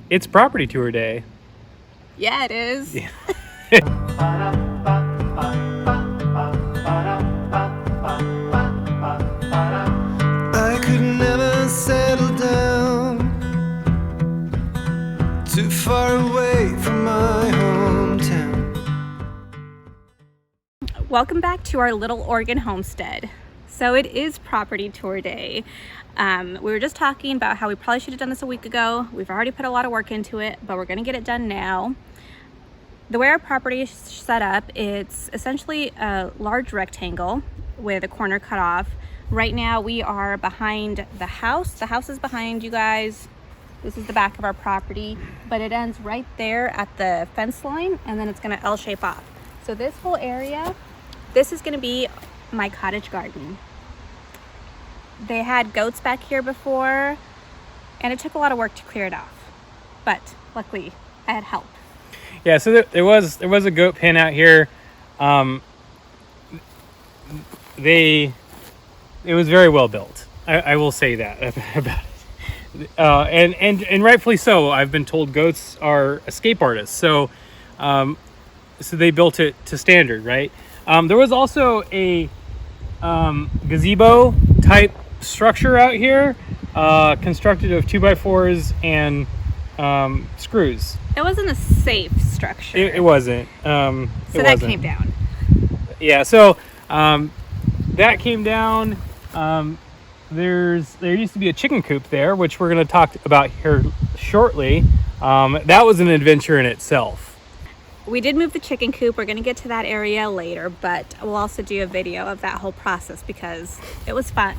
It's property tour day. Yeah, it is. Yeah. I could never settle down too far away from my hometown. Welcome back to our little Oregon homestead. So it is property tour day. We were just talking about how we probably should have done this a week ago. We've already put a lot of work into it, but we're going to get it done now. The way our property is set up, it's essentially a large rectangle with a corner cut off. Right now we are behind the house. The house is behind you guys. This is the back of our property, but it ends right there at the fence line, and then it's going to L-shape off. So this whole area, this is going to be my cottage garden. They had goats back here before, and it took a lot of work to clear it off, but luckily I had help. Yeah, so there was a goat pen out here. It was very well built. I will say that about it. And rightfully so. I've been told goats are escape artists, so they built it to standard, right? There was also a gazebo type structure out here, constructed of 2x4s and screws. It wasn't a safe structure. It wasn't. So that came down. Yeah, so that came down. There used to be a chicken coop there, which we're going to talk about here shortly. That was an adventure in itself. We did move the chicken coop. We're going to get to that area later, but we'll also do a video of that whole process because it was fun.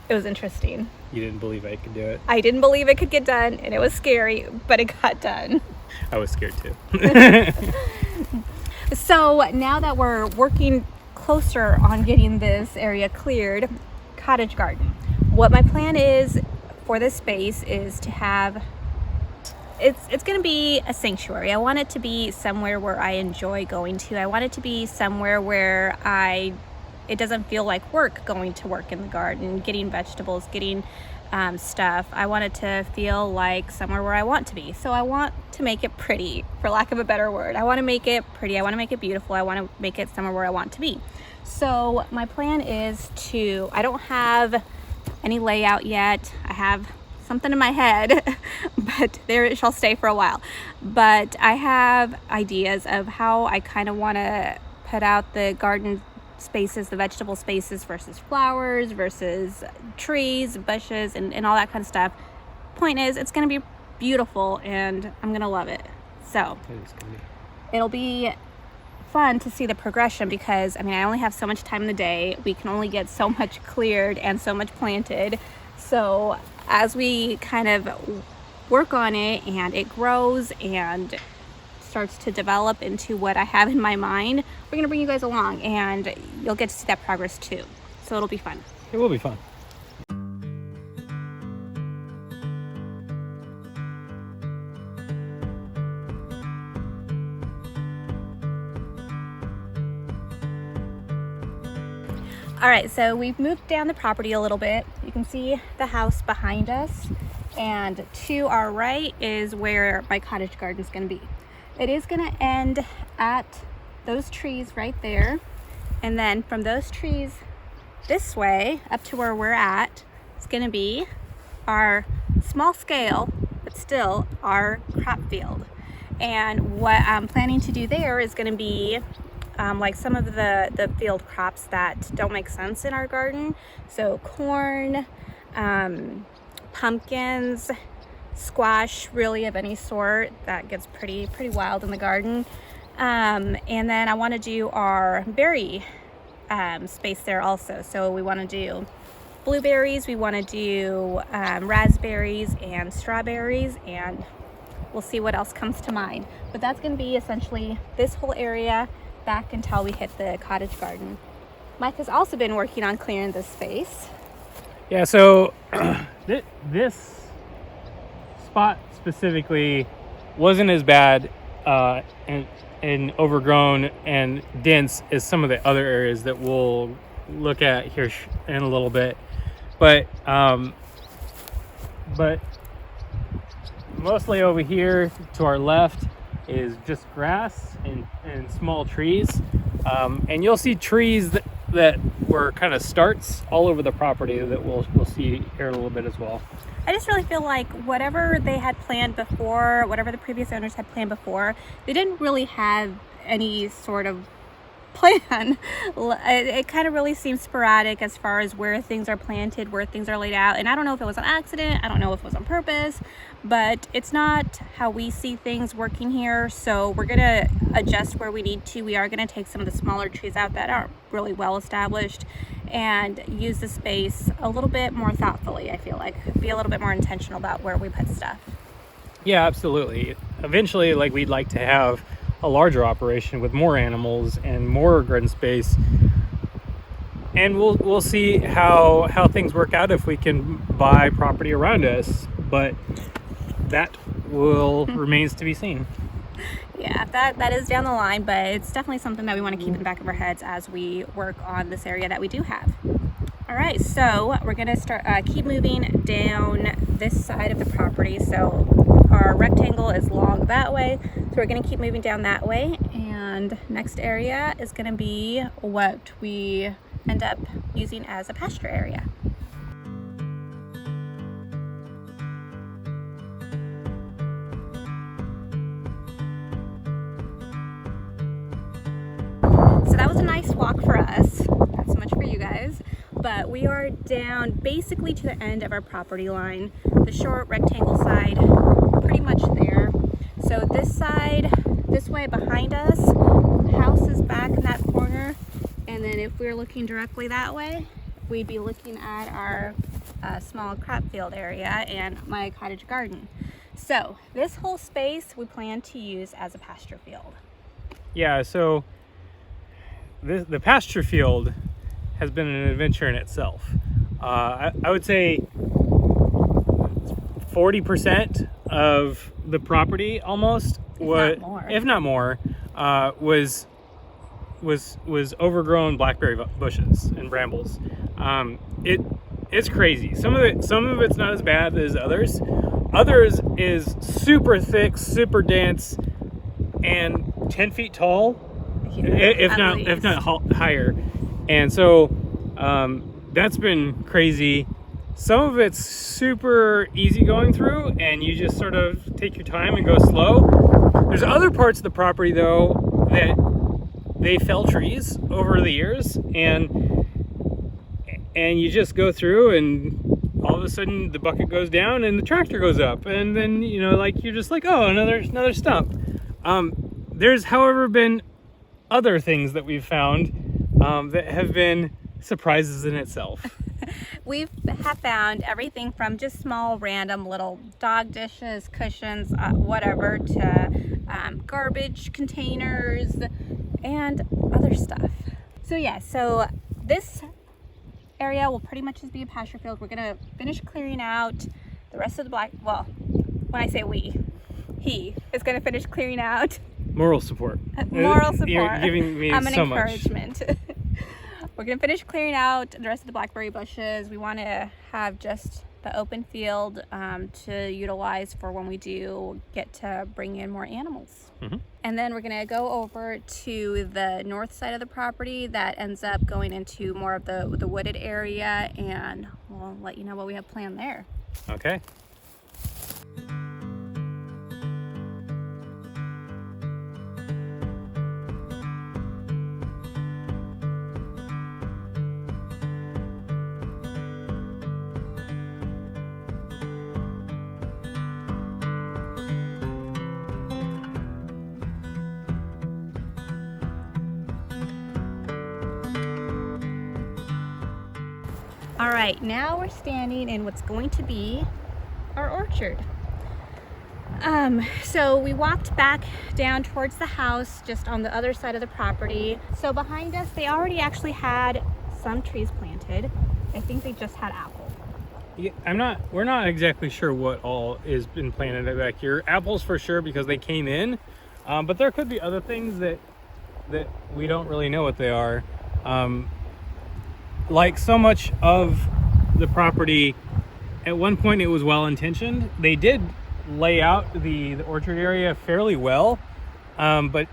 It was interesting. You didn't believe I could do it. I didn't believe it could get done, and it was scary, but it got done. I was scared too. So now that we're working closer on getting this area cleared, cottage garden. What my plan is for this space is to have, it's going to be a sanctuary. I want it to be somewhere where I enjoy going to. I want it to be somewhere where it doesn't feel like work going to work in the garden, getting vegetables, getting stuff. I want it to feel like somewhere where I want to be. So I want to make it pretty, for lack of a better word. I want to make it pretty. I want to make it beautiful. I want to make it somewhere where I want to be. So my plan is I don't have any layout yet. I have something in my head, but there it shall stay for a while. But I have ideas of how I kind of want to put out the garden spaces, the vegetable spaces versus flowers versus trees, bushes, and all that kind of stuff. Point is, it's going to be beautiful and I'm going to love it. So it'll be fun to see the progression because, I only have so much time in the day. We can only get so much cleared and so much planted. So as we kind of work on it and it grows and starts to develop into what I have in my mind, we're going to bring you guys along and you'll get to see that progress too. So it'll be fun. It will be fun. All right, so we've moved down the property a little bit. You can see the house behind us, and to our right is where my cottage garden is going to be. It is going to end at those trees right there, and then from those trees this way up to where we're at is going to be our small scale, but still our crop field. And what I'm planning to do there is going to be like some of the field crops that don't make sense in our garden. So corn, pumpkins, squash, really of any sort that gets pretty wild in the garden. And then I want to do our berry space there also. So we want to do blueberries, we want to do raspberries and strawberries, and we'll see what else comes to mind. But that's going to be essentially this whole area back until we hit the cottage garden. Mike has also been working on clearing this space. Yeah, so this spot specifically wasn't as bad and overgrown and dense as some of the other areas that we'll look at here in a little bit. But mostly over here to our left is just grass and small trees. And you'll see trees that were kind of starts all over the property that we'll see here in a little bit as well. I just really feel like whatever they had planned before, whatever the previous owners had planned before, they didn't really have any sort of plan. It kind of really seems sporadic as far as where things are planted, where things are laid out. And I don't know if it was an accident, I don't know if it was on purpose, but it's not how we see things working here. So we're gonna adjust where we need to. We are gonna take some of the smaller trees out that aren't really well established and use the space a little bit more thoughtfully. I feel like be a little bit more intentional about where we put stuff. Yeah, absolutely. Eventually, like, we'd like to have a larger operation with more animals and more garden space, and we'll see how things work out if we can buy property around us, but that will remains to be seen. Yeah, that is down the line, but it's definitely something that we want to keep in the back of our heads as we work on this area that we do have. All right, so we're gonna start keep moving down this side of the property. So our rectangle is long that way, so we're gonna keep moving down that way, and next area is gonna be what we end up using as a pasture area. So that was a nice walk for us, not so much for you guys, but we are down basically to the end of our property line, the short rectangle side, pretty much there. So this side, this way behind us, the house is back in that corner, and then if we're looking directly that way, we'd be looking at our small crop field area and my cottage garden. So this whole space we plan to use as a pasture field. Yeah, so the pasture field has been an adventure in itself. I would say 40% of the property almost, if not more, was overgrown blackberry bushes and brambles. It's crazy. Some of it's not as bad as others. Others is super thick, super dense, and 10 feet tall. If not higher. And so that's been crazy. Some of it's super easy going through, and you just sort of take your time and go slow. There's other parts of the property though that they fell trees over the years, and you just go through, and all of a sudden the bucket goes down and the tractor goes up, and then you're just like, oh, another stump. There's however been other things that we've found that have been surprises in itself. We have found everything from just small random little dog dishes, cushions, whatever, to garbage containers and other stuff. So yeah, so this area will pretty much just be a pasture field. We're gonna finish clearing out the rest of the when I say we, he is gonna finish clearing out. Moral support. You're giving me I'm an so encouragement. We're gonna finish clearing out the rest of the blackberry bushes. We want to have just the open field to utilize for when we do get to bring in more animals. Mm-hmm. And then we're gonna go over to the north side of the property that ends up going into more of the wooded area, and we'll let you know what we have planned there. Okay. All right, now we're standing in what's going to be our orchard. So we walked back down towards the house, just on the other side of the property. So behind us, they already actually had some trees planted. I think they just had apple. Yeah, we're not exactly sure what all has been planted back here. Apples for sure, because they came in, but there could be other things that we don't really know what they are. Like so much of the property, at one point it was well intentioned. They did lay out the orchard area fairly well, but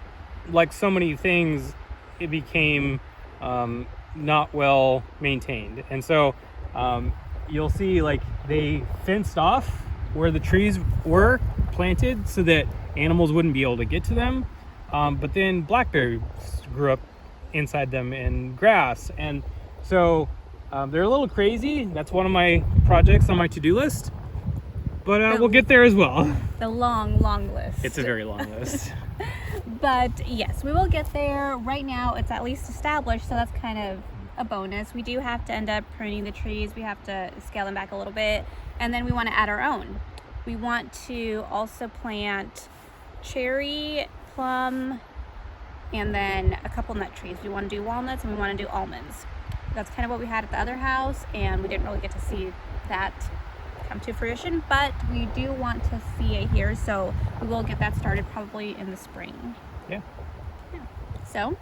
like so many things, it became not well maintained. And so you'll see like they fenced off where the trees were planted so that animals wouldn't be able to get to them. But then blackberries grew up inside them and grass. And so they're a little crazy. That's one of my projects on my to-do list. But we'll get there as well. The long list. It's a very long list. But yes, we will get there. Right now it's at least established, so that's kind of a bonus. We do have to end up pruning the trees. We have to scale them back a little bit, and then we want to add our own. We want to also plant cherry, plum, and then a couple nut trees. We want to do walnuts and we want to do almonds. That's kind of what we had at the other house, and we didn't really get to see that come to fruition, but we do want to see it here, so we will get that started probably in the spring. Yeah. So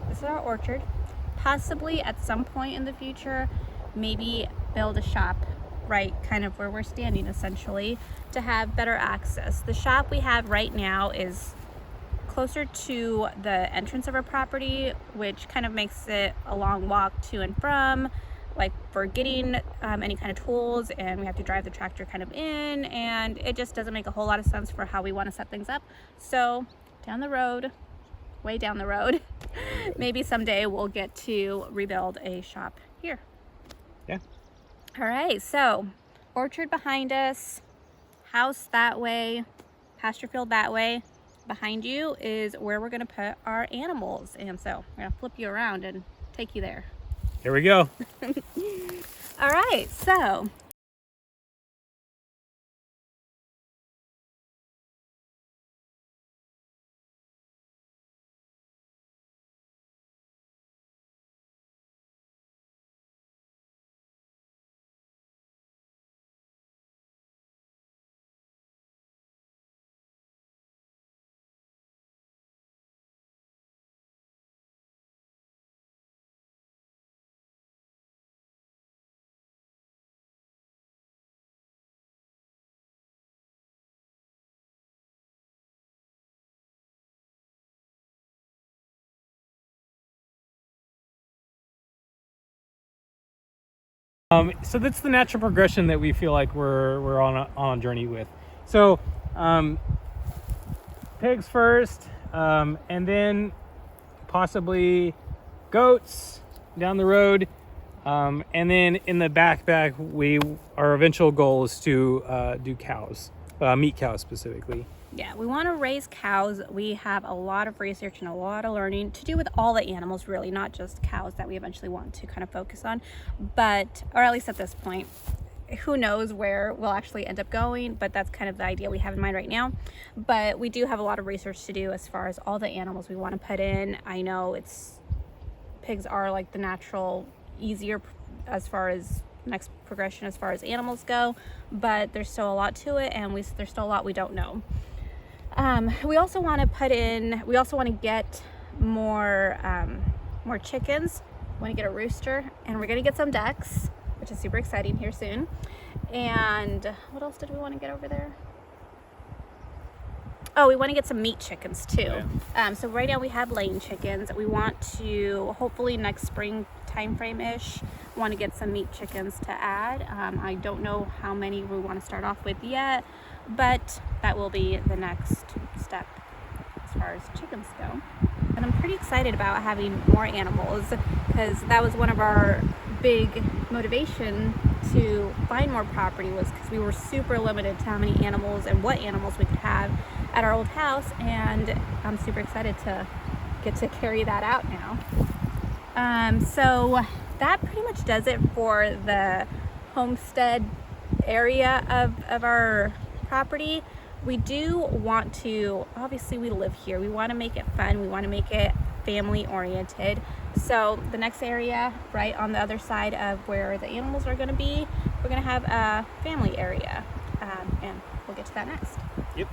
this is our orchard. Possibly at some point in the future, maybe build a shop right kind of where we're standing, essentially, to have better access. The shop we have right now is closer to the entrance of our property, which kind of makes it a long walk to and from, like for getting any kind of tools, and we have to drive the tractor kind of in, and it just doesn't make a whole lot of sense for how we want to set things up. So down the road, way down the road, maybe someday we'll get to rebuild a shop here. Yeah. All right, so orchard behind us, house that way, pasture field that way. Behind you is where we're gonna put our animals, and so we're gonna flip you around and take you there. Here we go. All right, so So that's the natural progression that we feel like we're on a journey with. So pigs first, and then possibly goats down the road, and then in the back our eventual goal is to do cows, meat cows specifically. yeah, we want to raise cows. We have a lot of research and a lot of learning to do with all the animals, really, not just cows that we eventually want to kind of focus on, but, or at least at this point, who knows where we'll actually end up going, but that's kind of the idea we have in mind right now. But we do have a lot of research to do as far as all the animals we want to put in. I know pigs are like the natural, easier as far as next progression as far as animals go, but there's still a lot to it, and there's still a lot we don't know. We also want to get more chickens. We want to get a rooster, and we're going to get some ducks, which is super exciting here soon. And what else did we want to get over there? Oh, we want to get some meat chickens too. Yeah. So right now we have laying chickens. We want to, hopefully next spring time frame-ish, want to get some meat chickens to add. I don't know how many we want to start off with yet, but that will be the next step as far as chickens go. And I'm pretty excited about having more animals, because that was one of our big motivation to find more property, was because we were super limited to how many animals and what animals we could have at our old house, and I'm super excited to get to carry that out now. So that pretty much does it for the homestead area of our property. We do want to, obviously we live here, we want to make it fun, we want to make it family oriented. So the next area right on the other side of where the animals are going to be, we're going to have a family area, and we'll get to that next. Yep.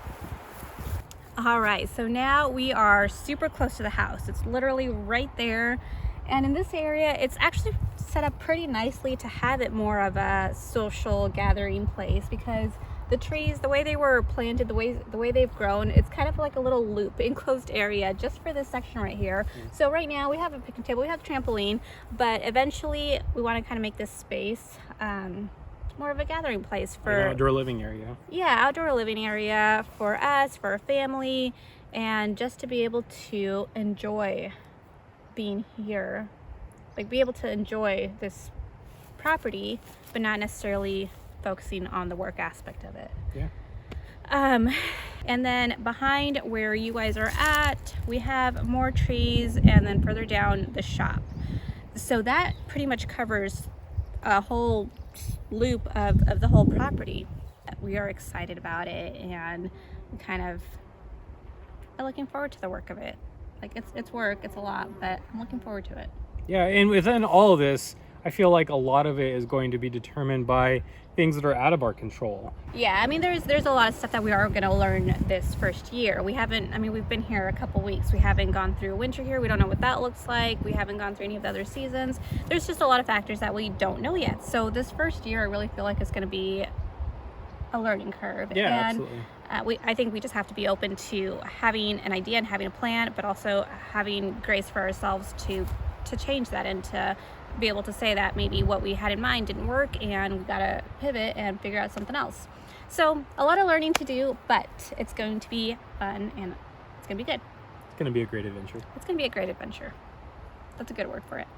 All right, so now we are super close to the house. It's literally right there, and in this area it's actually set up pretty nicely to have it more of a social gathering place, because The trees, the way they were planted, the way they've grown, it's kind of like a little loop, enclosed area just for this section right here. So right now we have a picnic table, we have a trampoline, but eventually we want to kind of make this space more of a gathering place for An outdoor living area. Yeah, outdoor living area for us, for our family, and just to be able to enjoy being here, like be able to enjoy this property, but not necessarily focusing on the work aspect of it. Yeah. And then behind where you guys are at, we have more trees, and then further down the shop. So that pretty much covers a whole loop of the whole property. We are excited about it, and we kind of are looking forward to the work of it. Like it's work, it's a lot, but I'm looking forward to it. Yeah, and within all of this, I feel like a lot of it is going to be determined by things that are out of our control. Yeah, I mean, there's a lot of stuff that we are going to learn this first year. We've been here a couple weeks. We haven't gone through winter here. We don't know what that looks like. We haven't gone through any of the other seasons. There's just a lot of factors that we don't know yet. So this first year, I really feel like it's going to be a learning curve. Yeah, and absolutely. I think we just have to be open to having an idea and having a plan, but also having grace for ourselves to change that and to be able to say that maybe what we had in mind didn't work and we gotta pivot and figure out something else. So a lot of learning to do, but it's going to be fun and it's gonna be good. It's going to be a great adventure. It's gonna be a great adventure. That's a good word for it.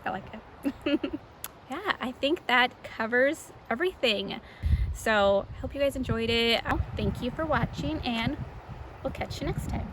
I like it. Yeah, I think that covers everything. So I hope you guys enjoyed it. Thank you for watching, and we'll catch you next time.